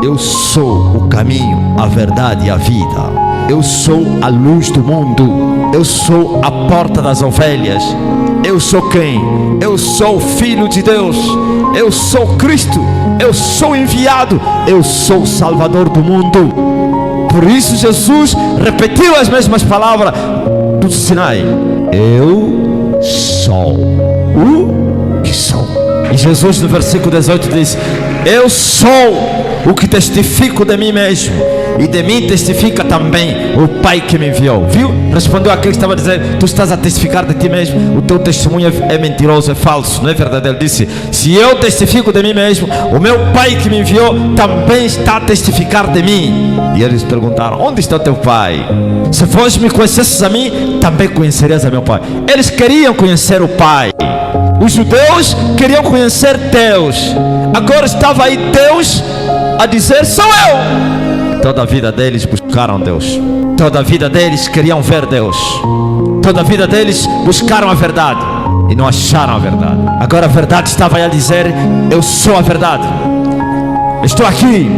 Eu sou o caminho, a verdade e a vida. Eu sou a luz do mundo. Eu sou a porta das ovelhas. Eu sou quem? Eu sou o Filho de Deus. Eu sou Cristo. Eu sou enviado. Eu sou o Salvador do mundo. Por isso Jesus repetiu as mesmas palavras do Sinai. Eu sou o que sou. E Jesus no versículo 18 diz: eu sou o que testifico de mim mesmo, e de mim testifica também o Pai que me enviou. Viu? Respondeu aquele que estava a dizer: tu estás a testificar de ti mesmo, o teu testemunho é mentiroso, é falso, não é verdade? Ele disse: se eu testifico de mim mesmo, o meu Pai que me enviou também está a testificar de mim. E eles perguntaram: onde está o teu Pai? Se vós me conhecesses a mim, também conhecerias a meu Pai. Eles queriam conhecer o Pai. Os judeus queriam conhecer Deus. Agora estava aí Deus a dizer: sou eu. Toda a vida deles buscaram Deus. Toda a vida deles queriam ver Deus. Toda a vida deles buscaram a verdade e não acharam a verdade. Agora a verdade estava aí a dizer: eu sou a verdade. Estou aqui.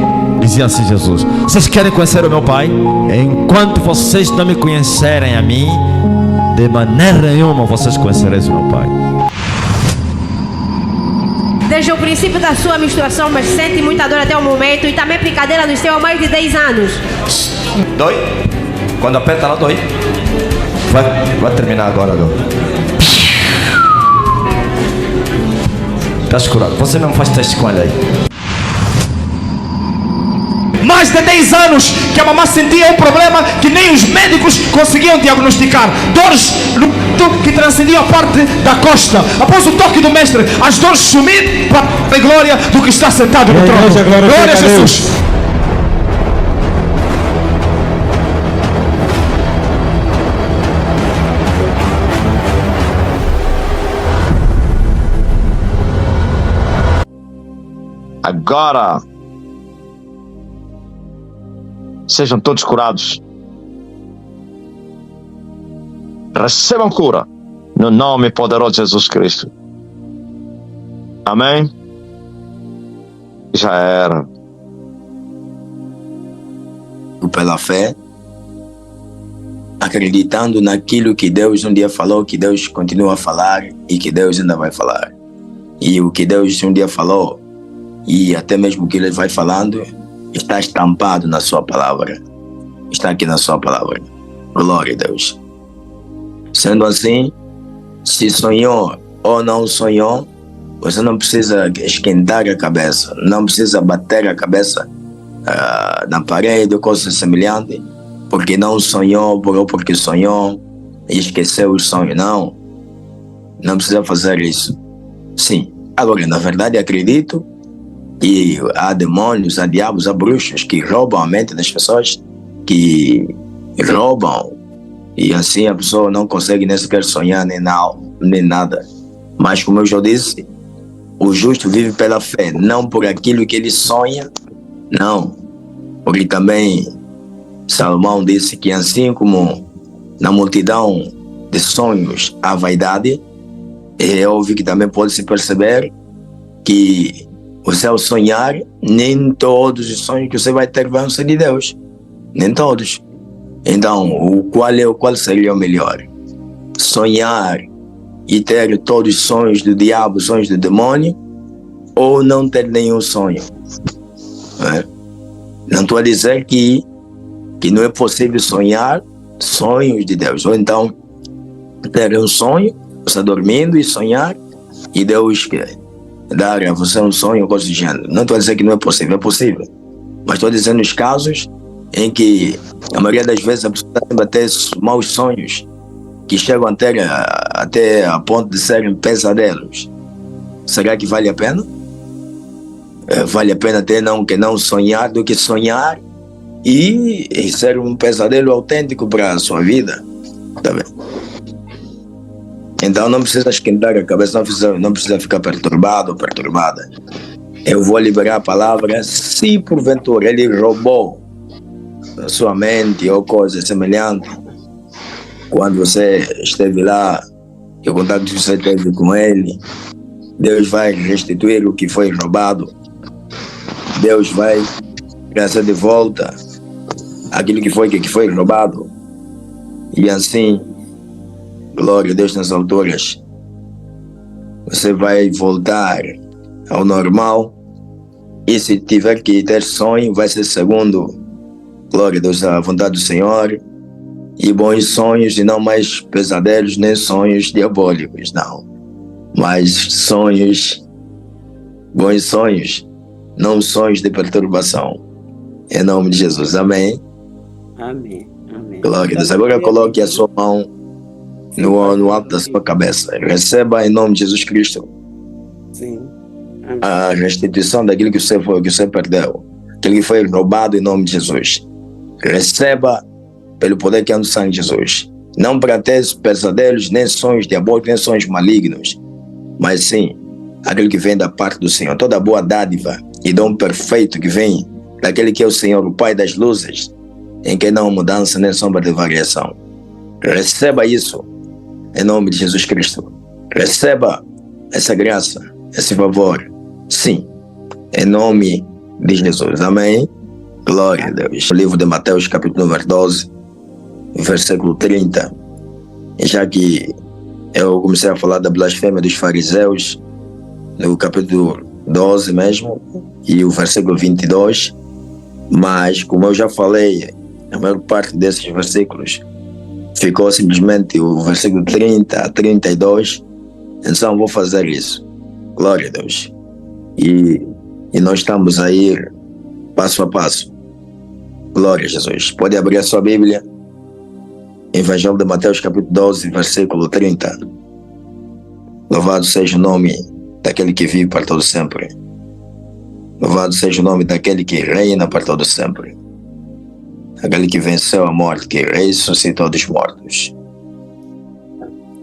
Dizia assim Jesus: vocês querem conhecer o meu Pai? Enquanto vocês não me conhecerem a mim, de maneira nenhuma vocês conhecerão o meu Pai. Desde o princípio da sua menstruação, mas sente muita dor até o momento, e também brincadeira no seu há mais de 10 anos. Dói? Quando aperta ela dói. Vai terminar agora, dói. Está curado. Você não faz teste com ela aí. Mais de 10 anos que a mamãe sentia um problema que nem os médicos conseguiam diagnosticar. Dores no peito que transcendiam a parte da costa. Após o toque do mestre, as dores sumiram para a glória do que está sentado no trono. Glória a Jesus. Agora sejam todos curados. Recebam cura no nome poderoso de Jesus Cristo. Amém? Já era. Pela fé, acreditando naquilo que Deus um dia falou, que Deus continua a falar e que Deus ainda vai falar. E o que Deus um dia falou, e até mesmo o que Ele vai falando, está estampado na sua palavra. Está aqui na sua palavra. Glória a Deus. Sendo assim, se sonhou ou não sonhou, você não precisa esquentar a cabeça, não precisa bater a cabeça na parede ou coisa semelhante, porque não sonhou, ou porque sonhou e esqueceu o sonho. Não precisa fazer isso. Sim, agora na verdade acredito que há demônios, há diabos, há bruxos que roubam a mente das pessoas, que roubam, e assim a pessoa não consegue nem sequer sonhar nem nada. Mas como eu já disse, o justo vive pela fé, não por aquilo que ele sonha, não. Porque também Salomão disse que assim como na multidão de sonhos há vaidade, é óbvio que também pode se perceber que você ao sonhar, nem todos os sonhos que você vai ter vão ser de Deus. Nem todos. Então, qual seria o melhor? Sonhar e ter todos os sonhos do diabo, sonhos do demônio, ou não ter nenhum sonho? Não estou a dizer que não é possível sonhar sonhos de Deus. Ou então, ter um sonho, você dormindo e sonhar, e Deus dar a você um sonho ou coisa do gênero. Não estou a dizer que não é possível, é possível. Mas estou dizendo os casos em que a maioria das vezes a pessoa tem até maus sonhos que chegam até a ponto de serem pesadelos. Será que vale a pena? Vale a pena ter que não sonhar do que sonhar e ser um pesadelo autêntico para a sua vida. Tá vendo? Então não precisa esquentar a cabeça, não precisa ficar perturbado ou perturbada. Eu vou liberar a palavra. Se porventura ele roubou a sua mente ou coisa semelhante, quando você esteve lá e o contato que você teve com ele, Deus vai restituir o que foi roubado. Deus vai trazer de volta aquilo que foi roubado. E assim, glória a Deus nas alturas, você vai voltar ao normal. E se tiver que ter sonho, vai ser segundo, glória a Deus, a vontade do Senhor. E bons sonhos, e não mais pesadelos, nem sonhos diabólicos, não. Mas sonhos, bons sonhos, não sonhos de perturbação. Em nome de Jesus, amém. Amém. Amém. Glória a Deus. Agora coloque a sua mão no alto da sua cabeça. Receba em nome de Jesus Cristo Sim. Amém. a restituição daquilo que você perdeu, aquilo que foi roubado em nome de Jesus. Receba pelo poder que é no sangue de Jesus. Não para ter pesadelos, nem sonhos diabólicos, nem sonhos malignos, mas sim aquilo que vem da parte do Senhor. Toda boa dádiva e dom perfeito que vem daquele que é o Senhor, o Pai das luzes, em que não há mudança nem sombra de variação. Receba isso em nome de Jesus Cristo. Receba essa graça, esse favor. Sim, em nome de Jesus. Amém. Glória a Deus. O livro de Mateus, capítulo número 12, versículo 30. Já que eu comecei a falar da blasfêmia dos fariseus, no capítulo 12 mesmo, e o versículo 22. Mas, como eu já falei, a maior parte desses versículos ficou simplesmente o versículo 30 a 32. Então vou fazer isso. Glória a Deus. E nós estamos a ir passo a passo. Glória a Jesus. Pode abrir a sua Bíblia. Evangelho de Mateus, capítulo 12, versículo 30. Louvado seja o nome daquele que vive para todo sempre. Louvado seja o nome daquele que reina para todo sempre. Aquele que venceu a morte, que ressuscitou dos mortos.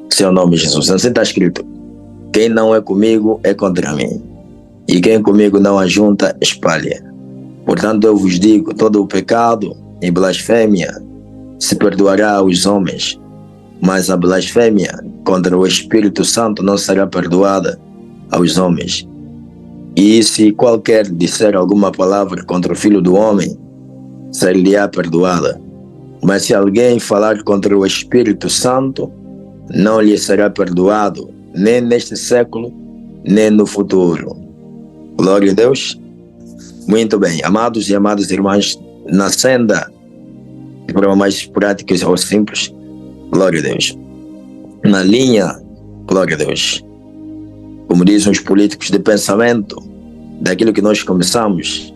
Seu nome, Jesus. Assim está escrito: quem não é comigo é contra mim, e quem comigo não ajunta, espalha. Portanto, eu vos digo, todo o pecado e blasfêmia se perdoará aos homens, mas a blasfêmia contra o Espírito Santo não será perdoada aos homens. E se qualquer disser alguma palavra contra o Filho do Homem, ser-lhe-á perdoada. Mas se alguém falar contra o Espírito Santo, não lhe será perdoado, nem neste século, nem no futuro. Glória a Deus. Muito bem, amados e amadas irmãs, na senda de forma mais prática ou simples, glória a Deus. Na linha, glória a Deus, como dizem os políticos de pensamento, daquilo que nós começamos,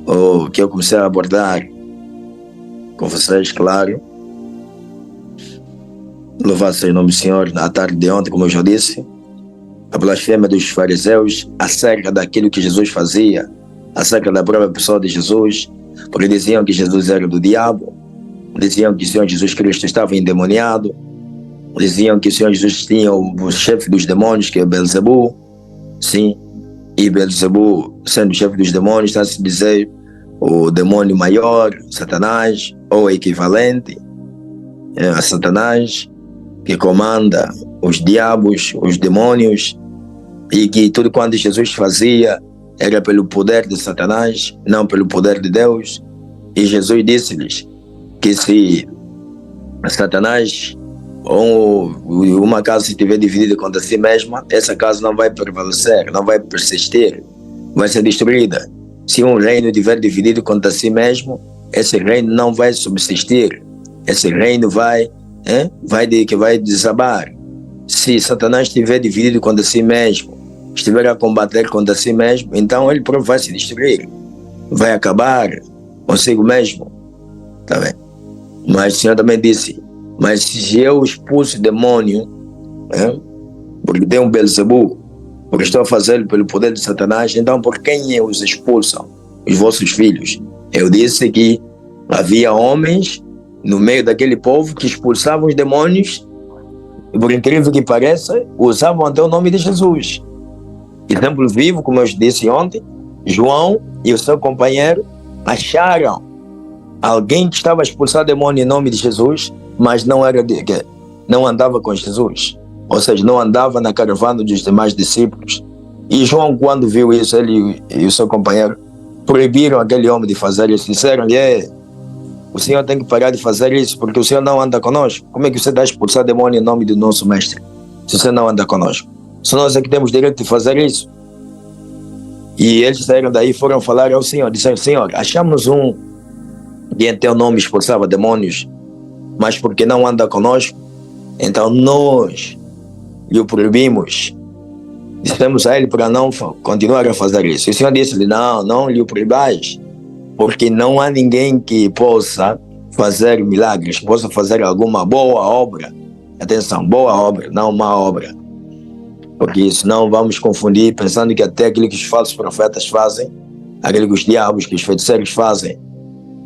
ou que eu comecei a abordar com vocês, claro. Louvado seja o nome do Senhor. Na tarde de ontem, como eu já disse, a blasfêmia dos fariseus acerca daquilo que Jesus fazia, acerca da própria pessoa de Jesus, porque diziam que Jesus era do diabo, diziam que o Senhor Jesus Cristo estava endemoniado, diziam que o Senhor Jesus tinha o chefe dos demônios, que é Belzebu, sim, e Belzebu, sendo o chefe dos demônios, está a se dizer o demônio maior, Satanás, ou equivalente a Satanás, que comanda os diabos, os demônios, e que tudo quanto Jesus fazia era pelo poder de Satanás, não pelo poder de Deus. E Jesus disse-lhes que se Satanás ou uma casa estiver dividida contra si mesma, essa casa não vai prevalecer, não vai persistir, vai ser destruída. Se um reino estiver dividido contra si mesmo, esse reino não vai subsistir, esse reino vai desabar. Se Satanás estiver dividido contra si mesmo, estiver a combater contra si mesmo, então ele próprio vai se destruir, vai acabar consigo mesmo, tá bem? Mas o Senhor também disse: mas se eu expulso o demônio, porque tem um Belzebu, porque estou a fazê-lo pelo poder de Satanás, então por quem os expulsam? Os vossos filhos. Eu disse que havia homens no meio daquele povo que expulsavam os demônios, e por incrível que pareça, usavam até o nome de Jesus. Exemplo vivo, como eu disse ontem, João e o seu companheiro acharam alguém que estava a expulsar demônio em nome de Jesus, mas não andava com Jesus, ou seja, não andava na caravana dos demais discípulos. E João, quando viu isso, ele e o seu companheiro proibiram aquele homem de fazer isso. Disseram-lhe: o senhor tem que parar de fazer isso, porque o senhor não anda conosco. Como é que você está a expulsar demônio em nome do nosso mestre, se você não anda conosco? Se nós é que temos direito de fazer isso. E eles saíram daí e foram falar ao Senhor. Disseram: Senhor, achamos um que em teu nome expulsava demônios, mas porque não anda conosco, então nós lhe proibimos. Dissemos a ele para não continuar a fazer isso. E o Senhor disse-lhe: não lhe proibais, porque não há ninguém que possa fazer milagres, possa fazer alguma boa obra. Atenção, boa obra, não má obra. Porque senão vamos confundir, pensando que até aquilo que os falsos profetas fazem, aquilo que os diabos, que os feiticeiros fazem,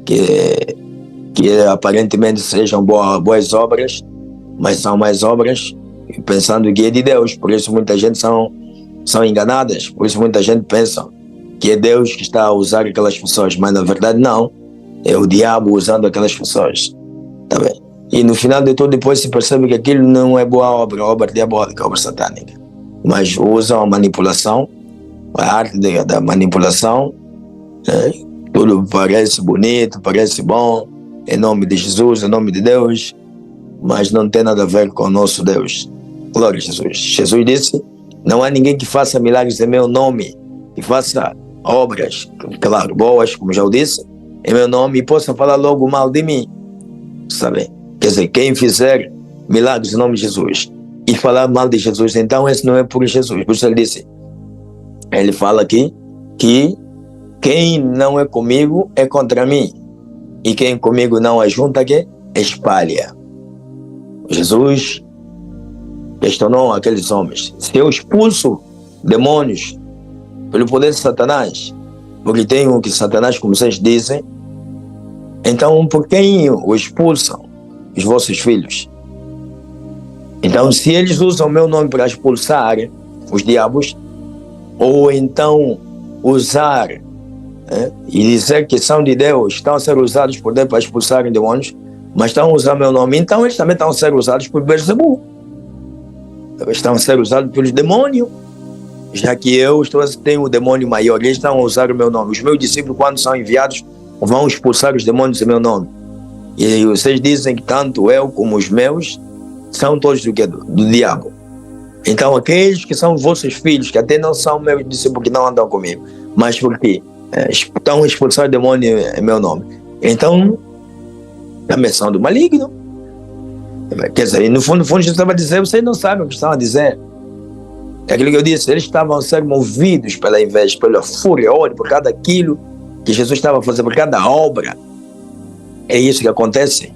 que aparentemente sejam boas obras, mas são mais obras, pensando que é de Deus. Por isso muita gente são enganadas, por isso muita gente pensa que é Deus que está a usar aquelas pessoas, mas na verdade não, é o diabo usando aquelas pessoas, tá bem? E no final de tudo depois se percebe que aquilo não é boa obra diabólica, obra satânica, mas usam a manipulação, a arte da manipulação, tudo parece bonito, parece bom, em nome de Jesus, em nome de Deus, mas não tem nada a ver com o nosso Deus. Glória a Jesus. Jesus disse: não há ninguém que faça milagres em meu nome, que faça obras, claro, boas, como já eu disse, em meu nome, e possa falar logo mal de mim, sabe? Quer dizer, quem fizer milagres em nome de Jesus e falar mal de Jesus, então esse não é por Jesus. Por isso ele disse, ele fala aqui que quem não é comigo é contra mim, e quem comigo não ajunta, que espalha. Jesus questionou aqueles homens: se eu expulso demônios pelo poder de Satanás, porque tem o que Satanás, como vocês dizem, então por quem o expulsam os vossos filhos? Então, se eles usam o meu nome para expulsar os diabos, ou então usar e dizer que são de Deus, estão a ser usados por Deus para expulsarem demônios, mas estão a usar meu nome, então eles também estão a ser usados por Beelzebul. Estão a ser usados pelos demônios, já que eu tenho o demônio maior, eles estão a usar o meu nome. Os meus discípulos, quando são enviados, vão expulsar os demônios em meu nome. E vocês dizem que tanto eu como os meus são todos do diabo. Então aqueles que são vossos filhos, que até não são meus discípulos, que não andam comigo, mas porque estão a expulsar o demônio em meu nome, então também são do maligno. Quer dizer, no fundo Jesus estava a dizer: vocês não sabem o que estão a dizer. É aquilo que eu disse, eles estavam a ser movidos pela inveja, pela fúria, ódio, por cada aquilo que Jesus estava a fazer, por cada obra. É isso que acontece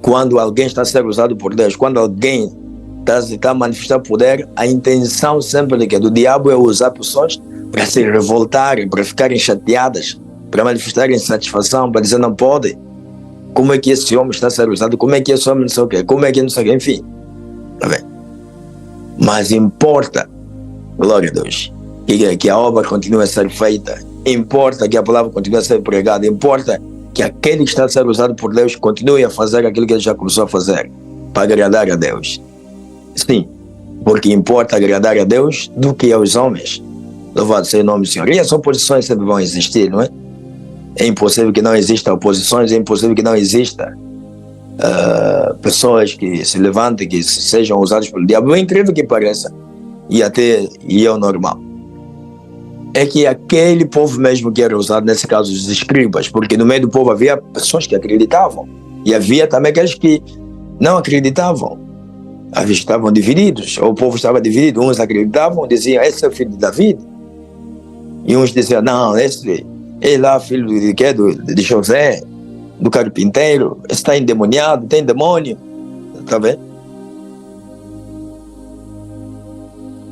quando alguém está a ser usado por Deus, quando alguém está a manifestar poder. A intenção sempre do diabo é usar pessoas para se revoltarem, para ficarem chateadas, para manifestarem satisfação, para dizer: não pode. Como é que esse homem está a ser usado? Como é que esse homem não sei o quê? Como é que não sei o quê? Enfim. Tá bem? Mas importa, glória a Deus, que a obra continue a ser feita. Importa que a palavra continue a ser pregada. Importa que aquele que está a ser usado por Deus continue a fazer aquilo que ele já começou a fazer, para agradar a Deus. Sim, porque importa agradar a Deus do que aos homens. Louvado seja o nome do Senhor. E as oposições sempre vão existir, não é? É impossível que não exista oposições, é impossível que não exista pessoas que se levantem, que sejam usadas pelo diabo. É incrível que pareça, e é o normal. É que aquele povo mesmo que era usado, nesse caso os escribas, porque no meio do povo havia pessoas que acreditavam, e havia também aqueles que não acreditavam. Estavam divididos, o povo estava dividido. Uns acreditavam, diziam: esse é o filho de Davi. E uns diziam: não, esse é lá filho de José, do carpinteiro, está endemoniado, tem demônio. Está vendo?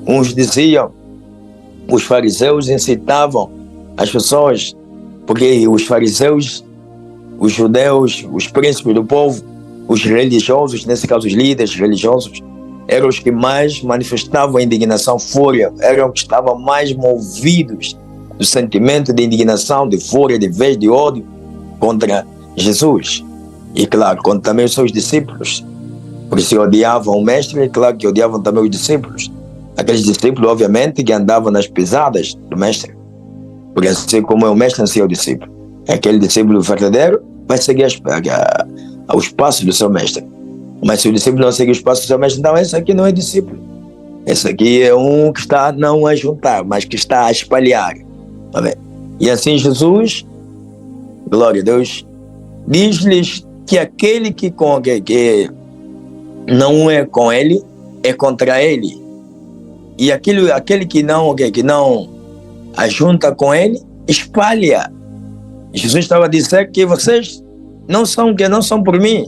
Uns diziam, os fariseus incitavam as pessoas, porque os fariseus, os judeus, os príncipes do povo, os religiosos, nesse caso os líderes religiosos, eram os que mais manifestavam indignação, fúria, eram os que estavam mais movidos do sentimento de indignação, de fúria, de inveja, de ódio contra Jesus. E claro, contra também os seus discípulos, porque se odiavam o mestre, é claro que odiavam também os discípulos. Aqueles discípulos, obviamente, que andavam nas pisadas do mestre. Porque assim como é o mestre, assim é o discípulo. Aquele discípulo verdadeiro vai seguir os passos do seu mestre. Mas se o discípulo não seguir os passos do seu mestre, então esse aqui não é discípulo. Esse aqui é um que está não a juntar, mas que está a espalhar. Tá bem? E assim Jesus, glória a Deus, diz-lhes que aquele que não é com ele, é contra ele. E aquele que não ajunta com ele, espalha. Jesus estava a dizer que vocês não são por mim,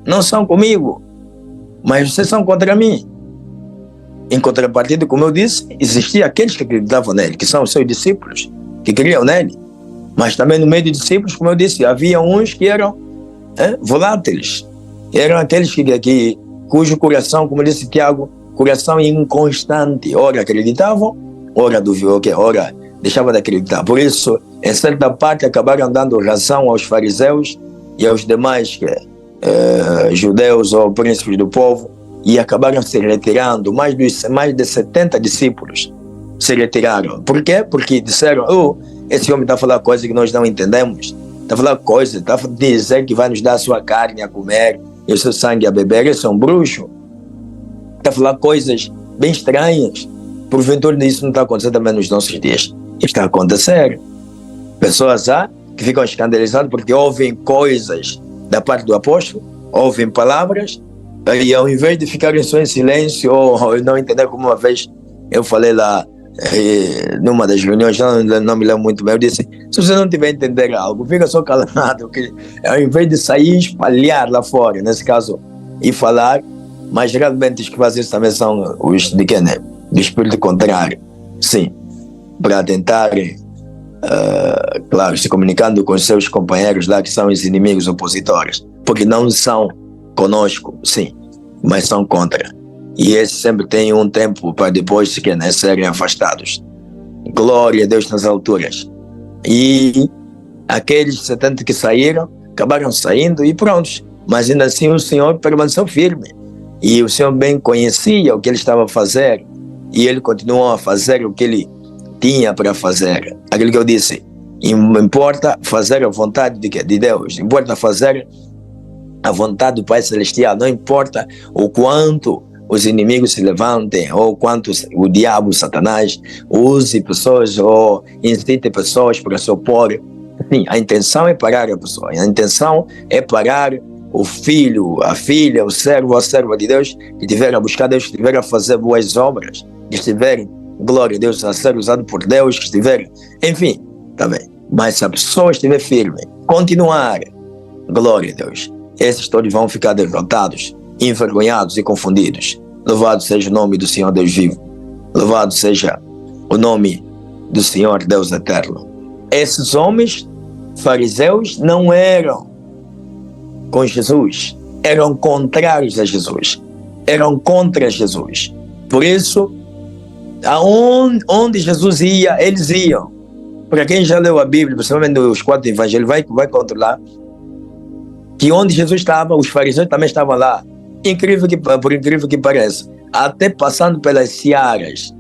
não são comigo, mas vocês são contra mim. Em contrapartida, como eu disse, existiam aqueles que acreditavam nele, que são os seus discípulos, que criam nele. Mas também no meio dos discípulos, como eu disse, havia uns que eram voláteis. Eram aqueles cujo coração, como disse Tiago, coração inconstante. Ora acreditavam, ora duvidavam, ora deixavam de acreditar. Por isso, em certa parte, acabaram dando razão aos fariseus e aos demais judeus ou príncipes do povo, e acabaram se retirando. Mais de 70 discípulos se retiraram. Por quê? Porque disseram: esse homem está a falar coisas que nós não entendemos. Está a falar coisas, está a dizer que vai nos dar a sua carne a comer e o seu sangue a beber. Esse é um bruxo. Está a falar coisas bem estranhas. Porventura isso não está acontecendo também nos nossos dias. Está a acontecer. Pessoas que ficam escandalizadas porque ouvem coisas da parte do apóstolo, ouvem palavras, e ao invés de ficarem só em silêncio ou não entender, como uma vez eu falei lá numa das reuniões, não me lembro muito bem, eu disse: se você não tiver a entender algo, fica só calado, que ao invés de sair, espalhar lá fora, nesse caso, e falar. Mas geralmente os que fazem isso também são os de quem, né? Do espírito contrário, sim, para tentarem, claro, se comunicando com os seus companheiros lá que são os inimigos opositores, porque não são conosco, sim, mas são contra. E esses sempre têm um tempo para depois serem afastados. Glória a Deus nas alturas. E aqueles 70 que saíram, acabaram saindo e prontos. Mas ainda assim o Senhor permaneceu firme. E o Senhor bem conhecia o que ele estava a fazer. E ele continuou a fazer o que ele tinha para fazer. Aquilo que eu disse: importa fazer a vontade de Deus. Importa fazer a vontade do Pai Celestial. Não importa o quanto os inimigos se levantem, ou quanto o diabo, Satanás, use pessoas ou incite pessoas para se opor. Sim, a intenção é parar a pessoa. A intenção é parar o filho, a filha, o servo, a serva de Deus, que estiver a buscar Deus, que estiver a fazer boas obras, que estiver, glória a Deus, a ser usado por Deus, que estiver, enfim, tá bem. Mas se a pessoa estiver firme, continuar, glória a Deus, esses todos vão ficar derrotados, envergonhados e confundidos. Louvado seja o nome do Senhor Deus vivo. Louvado seja o nome do Senhor Deus eterno. Esses homens fariseus não eram com Jesus, eram contrários a Jesus, eram contra Jesus. Por isso, onde Jesus ia, eles iam. Para quem já leu a Bíblia, principalmente os 4 evangelhos, vai controlar que onde Jesus estava, os fariseus também estavam lá. Por incrível que pareça, até passando pelas searas,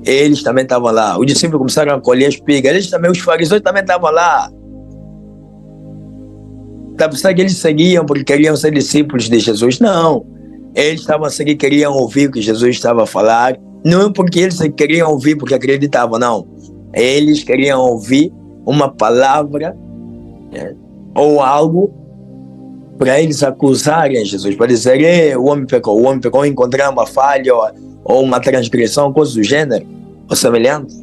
eles também estavam lá. Os discípulos começaram a colher espigas, os fariseus também estavam lá. Tá pensando que eles seguiam porque queriam ser discípulos de Jesus? Não. Eles estavam a seguir, queriam ouvir o que Jesus estava a falar. Não porque eles queriam ouvir porque acreditavam, não. Eles queriam ouvir uma palavra, ou algo para eles acusarem Jesus, para dizer: o homem pecou, encontrar uma falha ou uma transgressão, coisa do gênero, ou semelhante.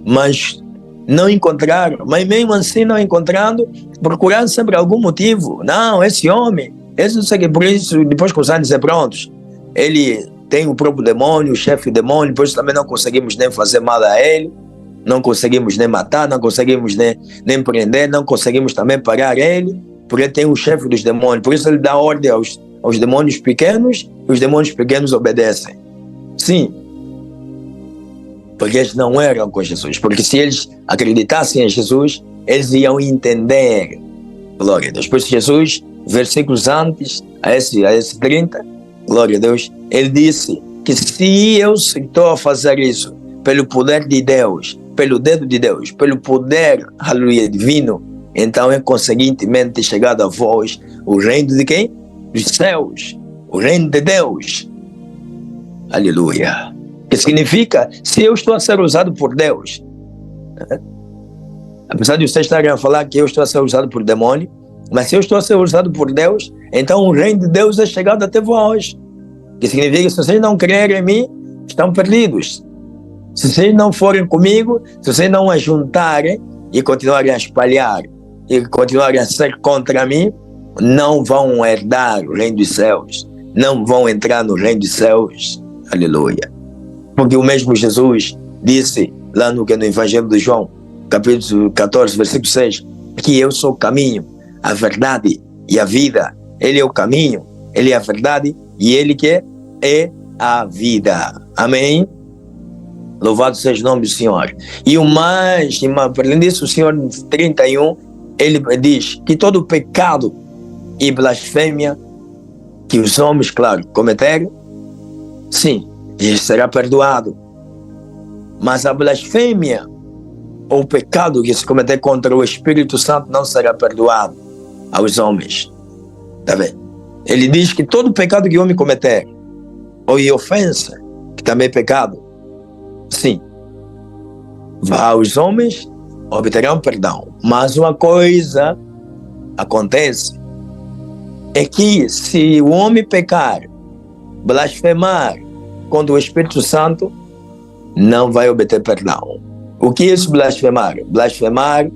Mas não encontraram, mas mesmo assim não encontrando, procurando sempre algum motivo. Não, esse homem, não sei que, por isso depois começaram a dizer: prontos, ele tem o próprio demônio, o chefe do demônio, por isso também não conseguimos nem fazer mal a ele, não conseguimos nem matar, não conseguimos nem prender, não conseguimos também parar ele, porque ele tem o chefe dos demônios, por isso ele dá ordem aos demônios pequenos, e os demônios pequenos obedecem. Sim, porque eles não eram com Jesus, porque se eles acreditassem em Jesus, eles iam entender. Glória a Deus. Por isso Jesus, versículos antes, a esse 30, glória a Deus, ele disse que se eu estou a fazer isso pelo poder de Deus, pelo dedo de Deus, pelo poder, aleluia, divino, então é conseguintemente chegado a vós o reino de quem? Dos céus, o reino de Deus. Aleluia. Que significa, se eu estou a ser usado por Deus, apesar de vocês estarem a falar que eu estou a ser usado por demônio, mas se eu estou a ser usado por Deus, então o reino de Deus é chegado até vós. Que significa que se vocês não crerem em mim, estão perdidos. Se vocês não forem comigo, se vocês não ajuntarem e continuarem a espalhar e continuarem a ser contra mim, não vão herdar o reino dos céus, não vão entrar no reino dos céus. Aleluia. Porque o mesmo Jesus disse lá no Evangelho de João, capítulo 14, versículo 6, que eu sou o caminho, a verdade e a vida. Ele é o caminho, ele é a verdade e ele que é a vida. Amém? Louvado seja o nome do Senhor. E o mais, além disso, o Senhor, no 31, ele diz que todo pecado e blasfêmia que os homens, claro, cometeram, sim, será perdoado. Mas a blasfêmia ou o pecado que se cometer contra o Espírito Santo não será perdoado aos homens. Tá vendo? Ele diz que todo pecado que o homem cometer, ou em ofensa, que também é pecado, sim, os homens obterão perdão. Mas uma coisa acontece, é que se o homem pecar, blasfemar contra o Espírito Santo, não vai obter perdão. O que é isso blasfemar? Blasfemar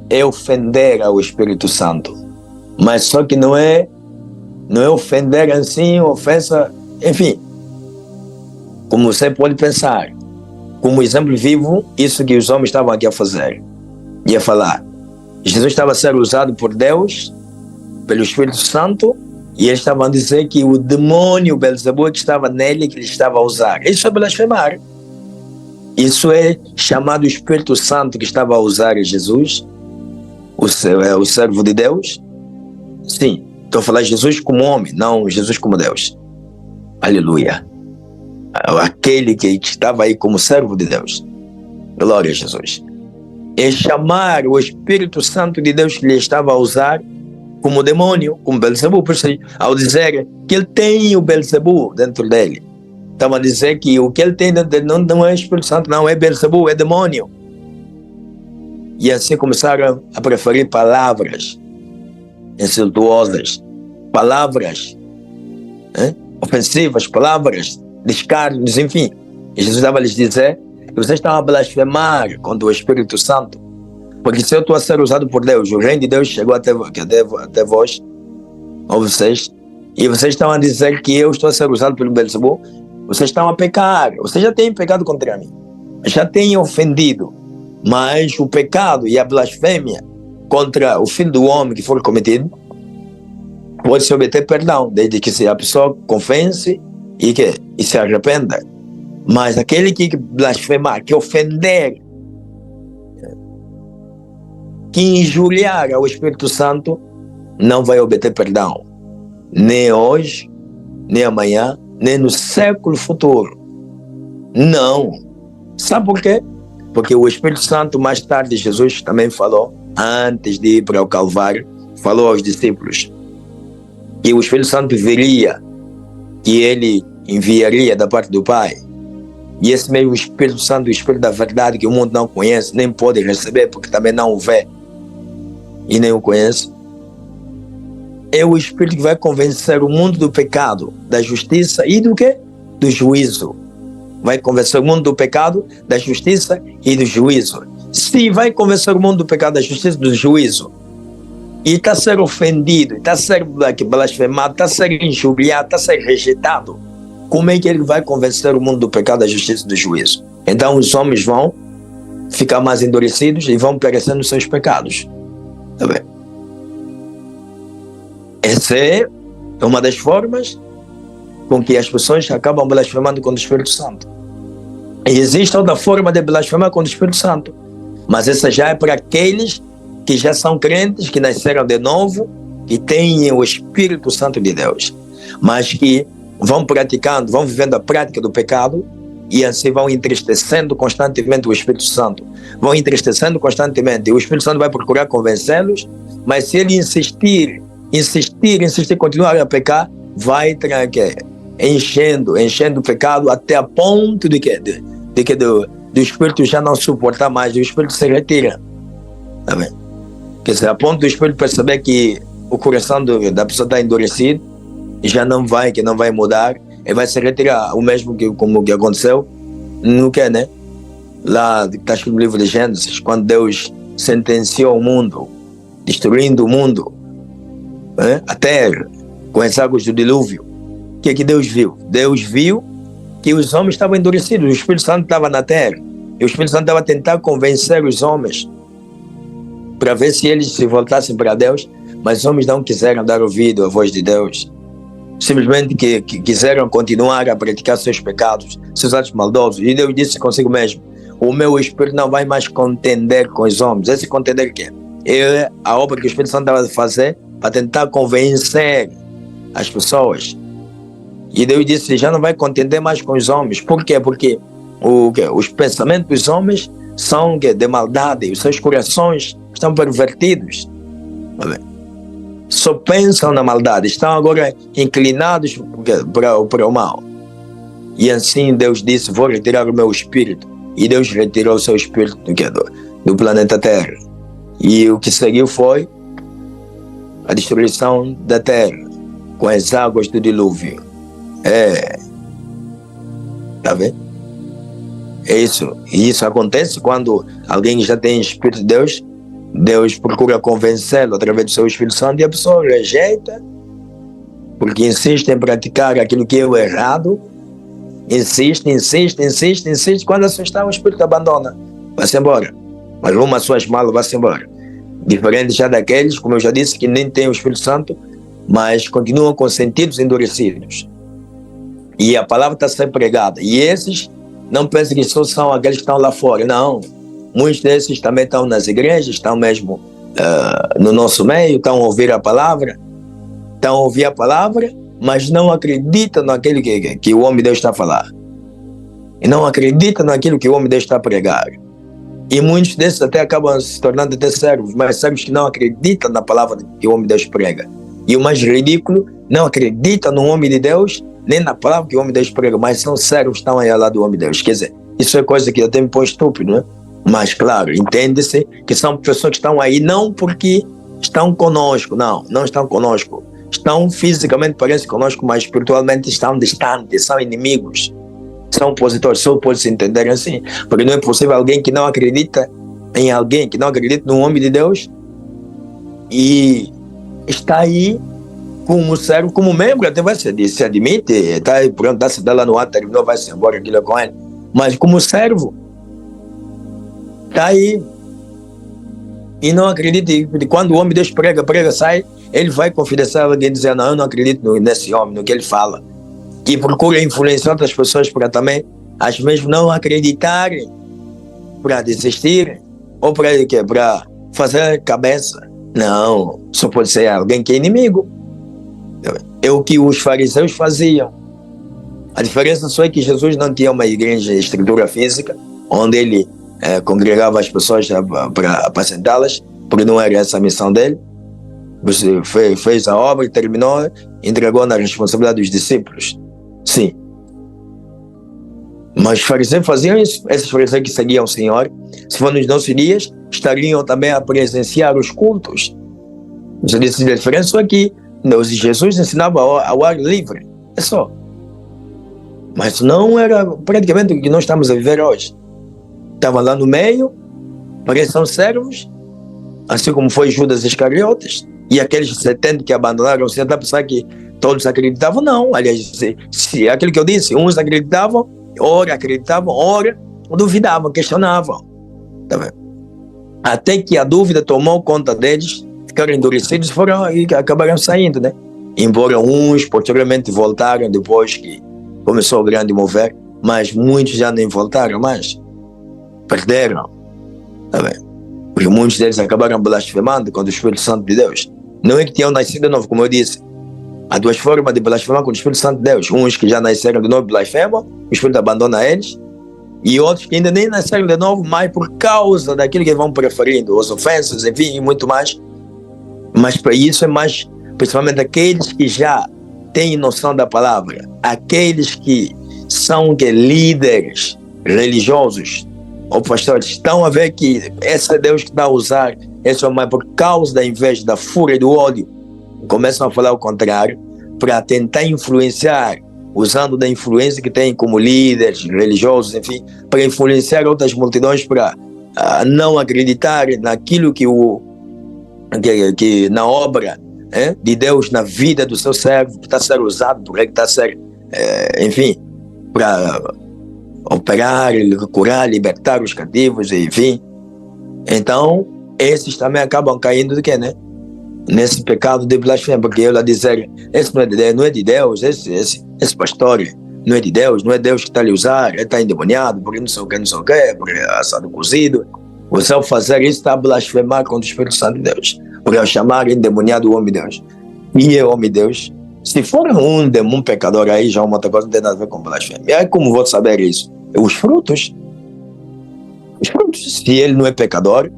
é ofender ao Espírito Santo. Mas só que não é ofender assim, ofensa, enfim. Como você pode pensar, como exemplo vivo, isso que os homens estavam aqui a fazer. E a falar. Jesus estava a ser usado por Deus, pelo Espírito Santo, e eles estavam a dizer que o demônio Belzebu que estava nele, que ele estava a usar. Isso é blasfemar. Isso é chamado Espírito Santo que estava a usar Jesus, o servo de Deus. Sim, estou a falar Jesus como homem, não Jesus como Deus. Aleluia. Aquele que estava aí como servo de Deus. Glória a Jesus. É chamar o Espírito Santo de Deus que ele estava a usar como demônio, como Belzebu, ao dizer que ele tem o Belzebu dentro dele. Estava a dizer que o que ele tem dentro dele não é Espírito Santo, não é Belzebu, é demônio. E assim começaram a preferir palavras insultuosas, palavras ofensivas, palavras de escárnio, enfim. E Jesus estava a lhes dizer que vocês estão a blasfemar contra o Espírito Santo. Porque se eu estou a ser usado por Deus, o reino de Deus chegou até vós, ou vocês, e vocês estão a dizer que eu estou a ser usado pelo Belzebu, vocês estão a pecar. Vocês já têm pecado contra mim, já têm ofendido. Mas o pecado e a blasfêmia contra o Filho do Homem que for cometido pode se obter perdão, desde que a pessoa confesse e se arrependa. Mas aquele que blasfemar, que ofender, que injuriar ao Espírito Santo, não vai obter perdão, nem hoje, nem amanhã, nem no século futuro. Não. Sabe por quê? Porque o Espírito Santo, mais tarde, Jesus também falou, antes de ir para o Calvário, falou aos discípulos que o Espírito Santo viria, que ele enviaria da parte do Pai. E esse mesmo Espírito Santo, o Espírito da verdade, que o mundo não conhece, nem pode receber, porque também não o vê e nem o conhece, é o Espírito que vai convencer o mundo do pecado, da justiça e do quê? Do juízo. Vai convencer o mundo do pecado, da justiça e do juízo. Se vai convencer o mundo do pecado, da justiça e do juízo, e está a ser ofendido, está a ser blasfemado, está a ser injuriado, está a ser rejeitado, como é que ele vai convencer o mundo do pecado, da justiça e do juízo? Então os homens vão ficar mais endurecidos e vão perecer nos seus pecados. Tá bem? Essa é uma das formas com que as pessoas acabam blasfemando contra o Espírito Santo. E existe outra forma de blasfemar contra o Espírito Santo, mas essa já é para aqueles que já são crentes, que nasceram de novo, que têm o Espírito Santo de Deus, mas que vão praticando, vão vivendo a prática do pecado, E assim vão entristecendo constantemente o Espírito Santo. Vão entristecendo constantemente. E o Espírito Santo vai procurar convencê-los, mas se ele insistir, continuar a pecar, vai enchendo o pecado até a ponto de que do Espírito já não suportar mais, o Espírito se retira. Tá bem? Quer dizer, a ponto do Espírito perceber que o coração da pessoa está endurecido e já não vai mudar, ele vai se retirar. O mesmo como que aconteceu no que, né? Lá está escrito no livro de Gênesis, quando Deus sentenciou o mundo, destruindo o mundo, né? A terra, com as águas do dilúvio. O que é que Deus viu? Deus viu que os homens estavam endurecidos, o Espírito Santo estava na terra, e o Espírito Santo estava a tentar convencer os homens para ver se eles se voltassem para Deus, mas os homens não quiseram dar ouvido à voz de Deus. Simplesmente que quiseram continuar a praticar seus pecados, seus atos maldosos. E Deus disse consigo mesmo: o meu Espírito não vai mais contender com os homens. Esse contender o quê? É a obra que o Espírito Santo estava a fazer para tentar convencer as pessoas. E Deus disse: já não vai contender mais com os homens. Por quê? Porque os pensamentos dos homens são de maldade. Os seus corações estão pervertidos. Só pensam na maldade. Estão agora inclinados para o mal. E assim Deus disse: vou retirar o meu Espírito. E Deus retirou o seu Espírito do planeta Terra. E o que seguiu foi a destruição da Terra com as águas do dilúvio. Tá vendo? É isso. E isso acontece quando alguém já tem Espírito de Deus. Deus procura convencê-lo através do seu Espírito Santo e a pessoa rejeita, porque insiste em praticar aquilo que é o errado. Insiste. Quando assustar, o Espírito abandona. Vai-se embora. Arruma as suas malas, vai-se embora. Diferente já daqueles, como eu já disse, que nem têm o Espírito Santo, mas continuam com sentidos endurecidos. E a palavra está sendo pregada. E esses, não pensem que só são aqueles que estão lá fora. Não. Muitos desses também estão nas igrejas, estão mesmo no nosso meio, estão a ouvir a palavra, mas não acreditam naquilo que o homem de Deus está a falar. E não acreditam naquilo que o homem de Deus está a pregar. E muitos desses até acabam se tornando até servos, mas servos que não acreditam na palavra que o homem de Deus prega. E o mais ridículo, não acreditam no homem de Deus, nem na palavra que o homem de Deus prega, mas são servos que estão aí ao lado do homem de Deus. Quer dizer, isso é coisa que até me põe estúpido, né? Mas claro, entende-se que são pessoas que estão aí não porque estão conosco, não estão conosco. Estão fisicamente, parecem conosco, mas espiritualmente estão distantes, são inimigos, são opositores. Só pode se entender assim, porque não é possível alguém que não acredita em alguém, que não acredita no homem de Deus e está aí como servo, como membro, até vai se admite, está aí, pronto, dá-se dela no ar, terminou, vai-se embora, aquilo é com ele, mas como servo, está aí. E não acredite, quando o homem de Deus prega, sai, ele vai confidenciar alguém e dizer: não, eu não acredito nesse homem, no que ele fala. Que procura influenciar outras pessoas para também, as mesmas não acreditarem, para desistirem, ou para fazer cabeça. Não, só pode ser alguém que é inimigo. É o que os fariseus faziam. A diferença só é que Jesus não tinha uma igreja de estrutura física, onde ele congregava as pessoas para apacentá-las, porque não era essa a missão dele. Você fez a obra e terminou, entregou na responsabilidade dos discípulos. Sim. Mas os fariseus faziam isso. Esses fariseus que seguiam o Senhor, se for nos nossos dias, estariam também a presenciar os cultos. A diferença é que Jesus ensinava ao ar livre. É só. Mas não era praticamente o que nós estamos a viver hoje. Estavam lá no meio, parecem servos, assim como foi Judas Iscariotes, e aqueles 70 que abandonaram o Senhor, dá para pensar que todos acreditavam? Não. Aliás, se aquilo que eu disse, uns acreditavam, ora duvidavam, questionavam. Tá vendo? Até que a dúvida tomou conta deles, ficaram endurecidos e acabaram saindo, né? Embora uns posteriormente voltaram depois que começou o grande mover, mas muitos já nem voltaram mais. Perderam. Tá vendo? Porque muitos deles acabaram blasfemando contra o Espírito Santo de Deus. Não é que tinham nascido de novo, como eu disse. Há duas formas de blasfemar com o Espírito Santo de Deus. Uns que já nasceram de novo blasfemam, o Espírito abandona eles. E outros que ainda nem nasceram de novo, mas por causa daquilo que vão preferindo, as ofensas, enfim, e muito mais. Mas para isso é mais, principalmente aqueles que já têm noção da palavra, aqueles que são líderes religiosos ou pastores, estão a ver que esse é Deus que está a usar esse homem por causa da inveja, da fúria, do ódio. Começam a falar o contrário para tentar influenciar, usando da influência que tem como líderes religiosos, enfim, para influenciar outras multidões para não acreditar naquilo que na obra de Deus, na vida do seu servo, que está a ser usado por ele, que está a ser, enfim, para operar, curar, libertar os cativos, enfim. Então, esses também acabam caindo de quê, né? Nesse pecado de blasfêmia, porque ela dizer, esse não é de Deus, esse pastor não é de Deus, não é Deus que está a lhe usar, ele está endemoniado, porque não sei o que, porque é assado cozido. Você ao fazer isso está a blasfemar contra o Espírito Santo de Deus, porque ao chamar endemoniado o homem de Deus, e é homem de Deus, se for um pecador aí, já uma outra coisa, não tem nada a ver com blasfêmia. E aí como vou saber isso? Os frutos, se ele não é pecador,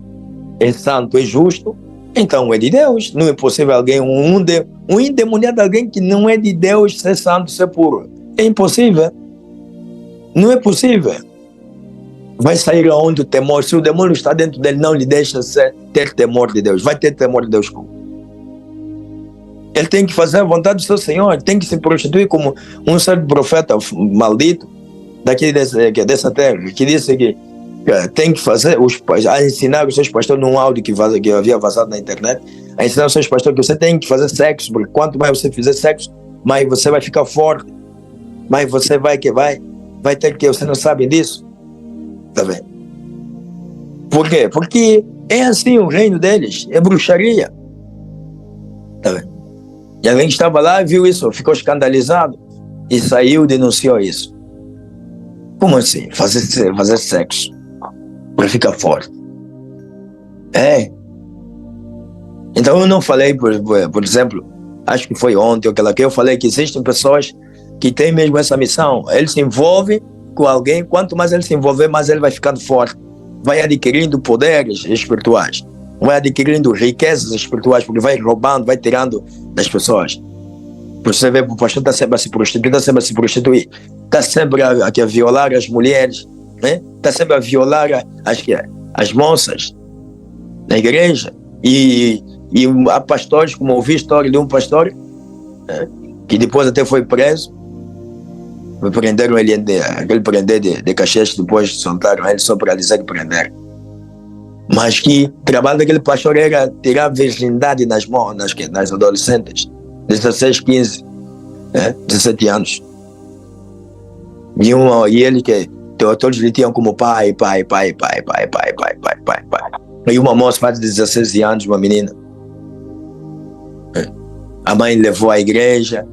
é santo, é justo, então é de Deus. Não é possível alguém, um endemoniado, alguém que não é de Deus, ser santo, ser puro. É impossível. Não é possível. Vai sair aonde o temor? Se o demônio está dentro dele, não lhe deixa ter temor de Deus. Vai ter temor de Deus como? Ele tem que fazer a vontade do seu Senhor. Ele tem que se prostituir como um certo profeta maldito daqui dessa terra, que disse que tem que fazer, a ensinar os seus pastores num áudio que havia vazado na internet, a ensinar os seus pastores que você tem que fazer sexo, porque quanto mais você fizer sexo, mais você vai ficar forte, mais você vai ter que, você não sabe disso, tá vendo? Por quê? Porque é assim o reino deles, é bruxaria, tá vendo? E alguém que estava lá viu isso, ficou escandalizado e saiu e denunciou isso. Como assim? Fazer sexo para ficar forte. Então eu não falei, por exemplo, acho que foi ontem ou aquela que eu falei que existem pessoas que têm mesmo essa missão. Ele se envolve com alguém, quanto mais ele se envolver, mais ele vai ficando forte. Vai adquirindo poderes espirituais, vai adquirindo riquezas espirituais, porque vai roubando, vai tirando das pessoas. Você vê, o pastor está sempre a se prostituir, está sempre a violar as mulheres, né? Está sempre a violar as moças na igreja. E há pastores, como ouvi a história de um pastor, né, que depois até foi preso. Prenderam ele, aquele prender de Caxias, depois soltaram ele só para dizer que prenderam. Mas que o trabalho daquele pastor era tirar a virgindade nas adolescentes, 16, 15, 17 anos. E ele que todos lhe tinham como pai. E uma moça faz 16 anos, uma menina. A mãe levou à igreja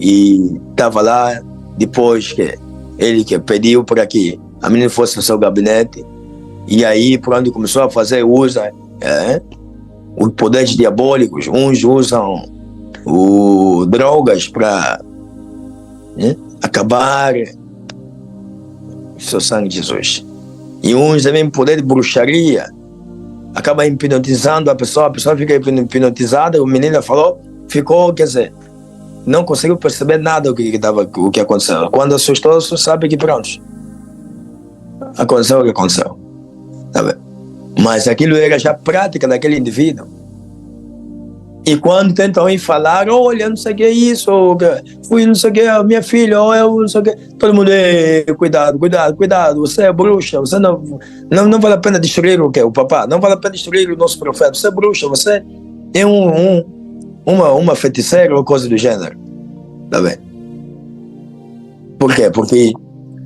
e estava lá. Depois que ele que pediu para que a menina fosse ao seu gabinete, e aí por onde começou a fazer, usa os poderes diabólicos. Uns usam drogas para acabar o seu sangue de Jesus, e uns também poder de bruxaria, acaba hipnotizando a pessoa fica hipnotizada. O menino falou, ficou, quer dizer, não conseguiu perceber nada o que aconteceu. Quando assustou, só sabe que pronto, aconteceu o que aconteceu, tá vendo? Mas aquilo era já prática daquele indivíduo. E quando tentam ir falar, olha, não sei o que é isso, ou fui não sei o que, minha filha, ou eu não sei o que, todo mundo, cuidado, você é bruxa, você não vale a pena destruir o quê? O papá, não vale a pena destruir o nosso profeta, você é bruxa, você é uma feiticeira ou coisa do gênero, tá vendo? Por quê? Porque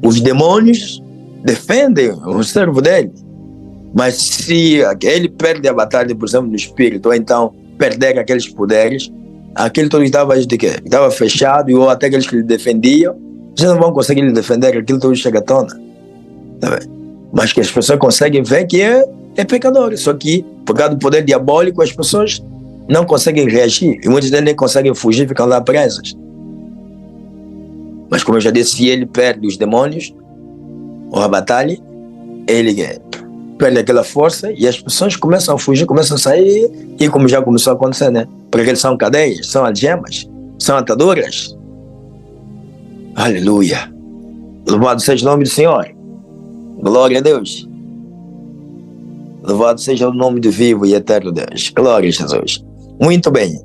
os demônios defendem o servo dele, mas se ele perde a batalha, por exemplo, no espírito, ou então perder aqueles poderes, aquele todo estava fechado, ou até aqueles que lhe defendiam, já não vão conseguir lhe defender, aquilo tudo chega à tona, tá vendo? Mas que as pessoas conseguem ver que é pecador, só que por causa do poder diabólico as pessoas não conseguem reagir. E muitos deles nem conseguem fugir, ficam lá presos. Mas como eu já disse, se ele perde os demônios, ou a batalha, ele perde aquela força e as pessoas começam a fugir, começam a sair, e como já começou a acontecer, né? Porque eles são cadeias, são algemas, são ataduras. Aleluia. Louvado seja o nome do Senhor. Glória a Deus. Louvado seja o nome do vivo e eterno Deus. Glória a Jesus. Muito bem.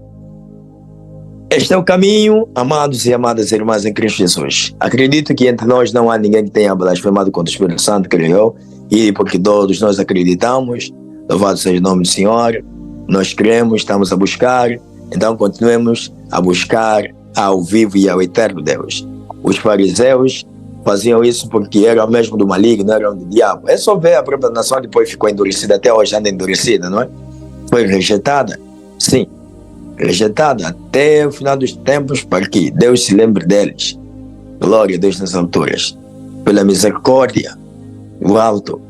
Este é o caminho, amados e amadas irmãs em Cristo Jesus. Acredito que entre nós não há ninguém que tenha blasfemado contra o Espírito Santo, creio eu, e porque todos nós acreditamos, louvado seja o nome do Senhor, nós cremos, estamos a buscar, então continuemos a buscar ao vivo e ao eterno Deus. Os fariseus faziam isso porque eram mesmo do maligno, eram do diabo. É só ver a própria nação, depois ficou endurecida, até hoje anda endurecida, não é? Foi rejeitada, sim, rejeitada até o final dos tempos, para que Deus se lembre deles. Glória a Deus nas alturas, pela misericórdia, o alto,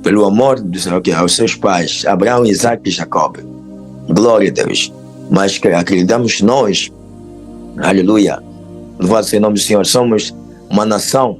pelo amor aos seus pais, Abraão, Isaac e Jacob. Glória a Deus. Mas que acreditamos nós, aleluia, louvado seja o nome do Senhor, somos uma nação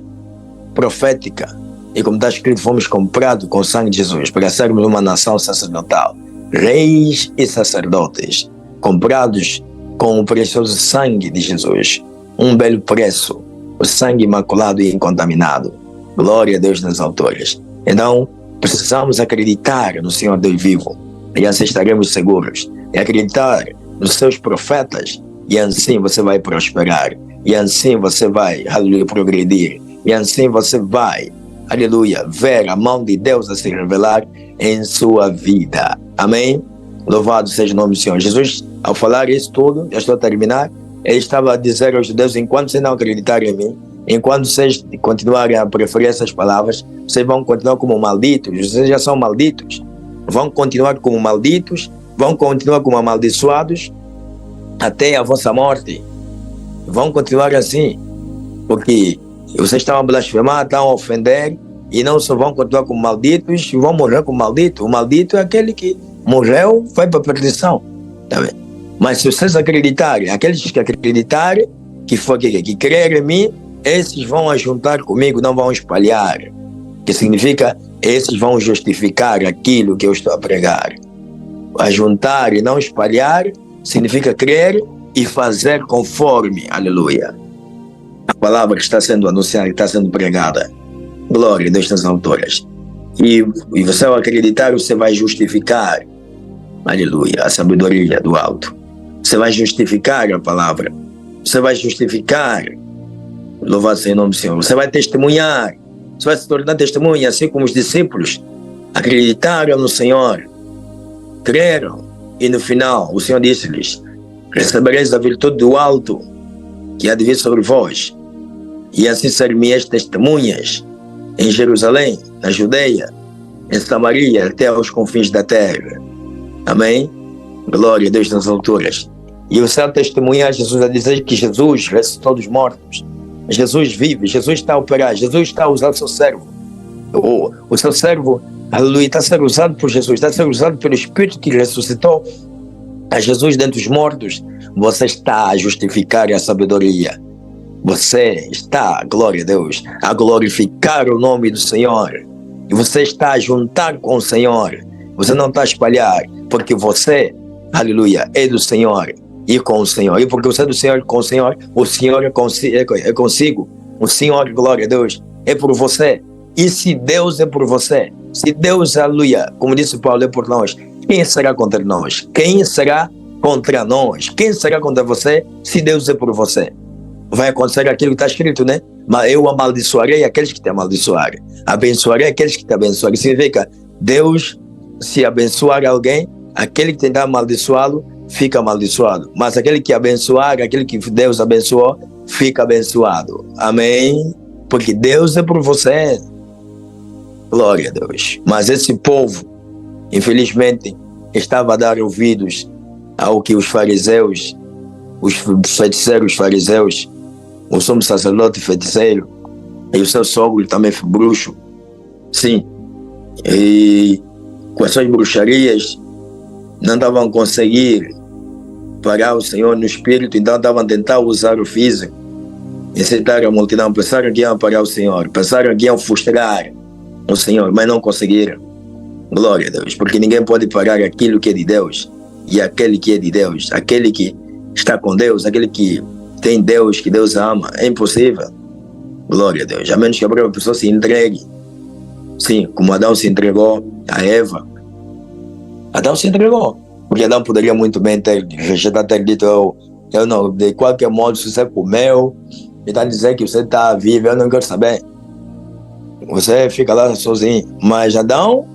profética, e como está escrito, fomos comprados com o sangue de Jesus para sermos uma nação sacerdotal, reis e sacerdotes, comprados com o precioso sangue de Jesus, um belo preço, o sangue imaculado e incontaminado. Glória a Deus nas alturas. Então precisamos acreditar no Senhor Deus vivo, e assim estaremos seguros, e acreditar nos seus profetas, e assim você vai prosperar, e assim você vai, aleluia, progredir, e assim você vai, aleluia, ver a mão de Deus a se revelar em sua vida. Amém? Louvado seja o nome do Senhor. Jesus, ao falar isso tudo, já estou a terminar, ele estava a dizer aos judeus: enquanto vocês não acreditarem em mim, enquanto vocês continuarem a preferir essas palavras, vocês vão continuar como malditos. Vocês já são malditos, vão continuar como malditos, vão continuar como amaldiçoados até a vossa morte. Vão continuar assim, porque vocês estão a blasfemar, estão a ofender, e não só vão continuar como malditos, vão morrer como maldito. O maldito é aquele que morreu, foi para a perdição, tá vendo? Mas se vocês acreditarem, aqueles que acreditarem, que crerem em mim, esses vão ajuntar comigo, não vão espalhar, que significa, esses vão justificar aquilo que eu estou a pregar. Ajuntar e não espalhar significa crer e fazer conforme, aleluia, a palavra que está sendo anunciada, que está sendo pregada. Glória a Deus nas alturas. E você, ao acreditar, você vai justificar, aleluia, a sabedoria do alto. Você vai justificar a palavra, você vai justificar, louvado seja o nome do Senhor, você vai testemunhar, você vai se tornar testemunha, assim como os discípulos acreditaram no Senhor, creram, e no final o Senhor disse-lhes: recebereis a virtude do alto, que há de vir sobre vós, e assim ser-me-eis testemunhas em Jerusalém, na Judeia, em Samaria, até aos confins da terra. Amém? Glória a Deus nas alturas. E o céu testemunhar Jesus, a dizer que Jesus ressuscitou dos mortos. Jesus vive, Jesus está a operar, Jesus está a usar o seu servo. O seu servo, aleluia, está a ser usado por Jesus, está a ser usado pelo Espírito que ressuscitou a Jesus dentre os mortos. Você está a justificar a sabedoria. Você está, glória a Deus, a glorificar o nome do Senhor. E você está a juntar com o Senhor. Você não está a espalhar, porque você, aleluia, é do Senhor e com o Senhor. E porque você é do Senhor e com o Senhor é consigo. O Senhor, glória a Deus, é por você. E se Deus é por você, se Deus, aleluia, como disse Paulo, é por nós, quem será contra nós? Quem será contra nós? Quem será contra você, se Deus é por você? Vai acontecer aquilo que está escrito, né? Mas eu amaldiçoarei aqueles que te amaldiçoarem, abençoarei aqueles que te abençoarem. Significa, Deus, se abençoar alguém, aquele que tentar amaldiçoá-lo, fica amaldiçoado. Mas aquele que abençoar, aquele que Deus abençoou, fica abençoado. Amém? Porque Deus é por você. Glória a Deus. Mas esse povo, infelizmente, estava a dar ouvidos ao que os fariseus, os feiticeiros fariseus, o sumo sacerdote feiticeiro, e o seu sogro também foi bruxo, sim, e com as suas bruxarias, não estavam a conseguir parar o Senhor no espírito, então estavam a tentar usar o físico. Incitaram a multidão, pensaram que iam parar o Senhor, pensaram que iam frustrar o Senhor, mas não conseguiram. Glória a Deus, porque ninguém pode parar aquilo que é de Deus e aquele que é de Deus, aquele que está com Deus, aquele que tem Deus, que Deus ama. É impossível. Glória a Deus, a menos que a própria pessoa se entregue. Sim, como Adão se entregou a Eva. Adão se entregou, porque Adão poderia muito bem ter rejeitado, ter dito: eu não, de qualquer modo, se você comeu, me está dizendo que você está vivo, eu não quero saber. Você fica lá sozinho. Mas Adão,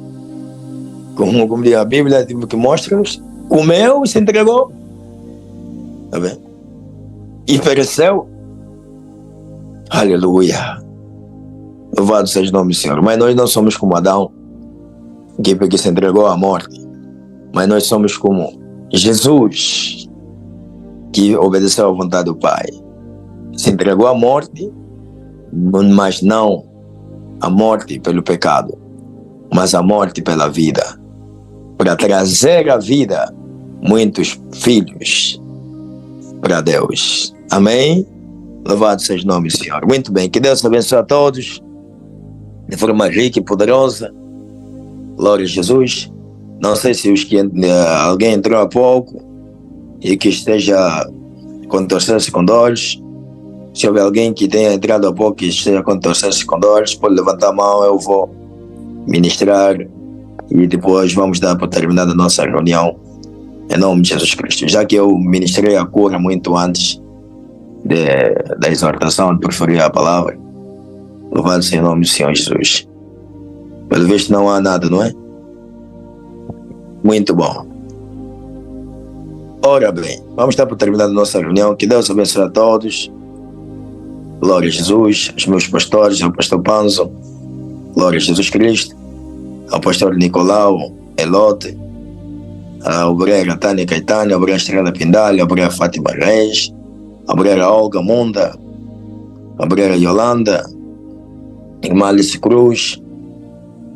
como diz a Bíblia, que mostra-nos, comeu e se entregou. Tá vendo? E pereceu. Aleluia. Louvado seja o nome do Senhor. Mas nós não somos como Adão, que se entregou à morte. Mas nós somos como Jesus, que obedeceu à vontade do Pai. Se entregou à morte, mas não a morte pelo pecado, mas a morte pela vida, para trazer à vida muitos filhos para Deus. Amém? Louvado seja o nome do Senhor. Muito bem, que Deus abençoe a todos de forma rica e poderosa. Glória a Jesus. Não sei se alguém entrou há pouco e que esteja contorcendo-se com dores. Se houver alguém que tenha entrado há pouco e esteja contorcendo-se com dores, pode levantar a mão, eu vou ministrar e depois vamos dar para terminar a nossa reunião em nome de Jesus Cristo. Já que eu ministrei a cura muito antes da exortação, de proferir a palavra, louvado seja o nome do Senhor Jesus. Pelo visto não há nada, não é? Muito bom. Ora bem, vamos estar para terminar a nossa reunião. Que Deus abençoe a todos. Glória a Jesus, aos meus pastores, ao pastor Panzo, glória a Jesus Cristo, ao pastor Nicolau, Elote, a obreira Tânia Caetano, a obreira Estrela Pindalha, a obreira Fátima Reis, a obreira Olga Munda, a obreira Yolanda, irmã Alice Cruz,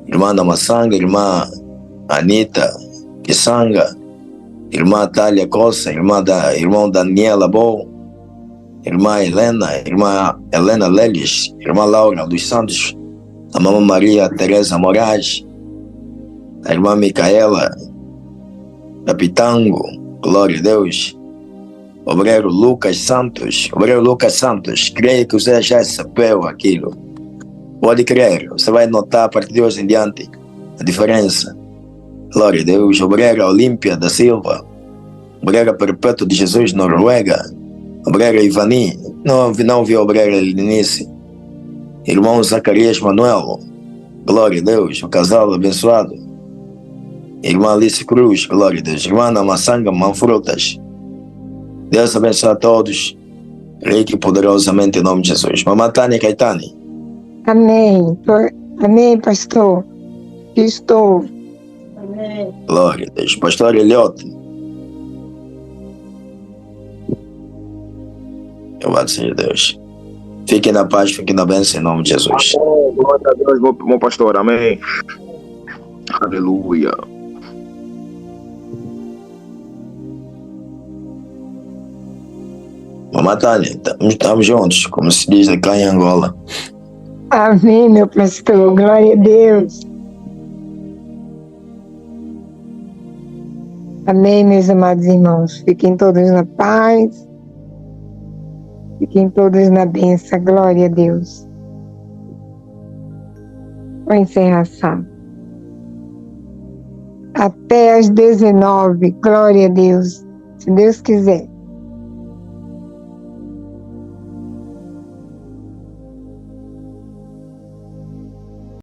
irmã Ana Massanga, irmã Anita Kisanga, irmã Thalia Costa, irmão Daniela Bo, irmã Helena Leles, irmã Laura dos Santos, a mamãe Maria Teresa Moraes, a irmã Micaela Capitango, glória a Deus, obreiro Lucas Santos, creio que você já sabeu aquilo, pode crer, você vai notar a partir de hoje em diante a diferença. Glória a Deus, obreira Olímpia da Silva, obreira Perpétuo de Jesus Noruega, obreira Ivani, não vi a obreira Linice, irmão Zacarias Manuel, glória a Deus, o casal abençoado, irmã Alice Cruz, glória a Deus, irmã Ana Massanga Manfrutas. Deus abençoe a todos, rico e poderosamente em nome de Jesus. Mamãe Tânia Caetani. Amém. Amém, pastor. Estou. Amém. Glória a Deus. Pastor Eliote. Louvado seja Deus. Fiquem na paz, fiquem na bênção em nome de Jesus. Glória a Deus, meu pastor. Amém. Aleluia. Mamãe Tânia, estamos juntos, como se diz aqui em Angola. Amém, meu pastor. Glória a Deus. Amém, meus amados irmãos. Fiquem todos na paz. Fiquem todos na bênção. Glória a Deus. Vou encerrar só. Até às 19. Glória a Deus. Se Deus quiser.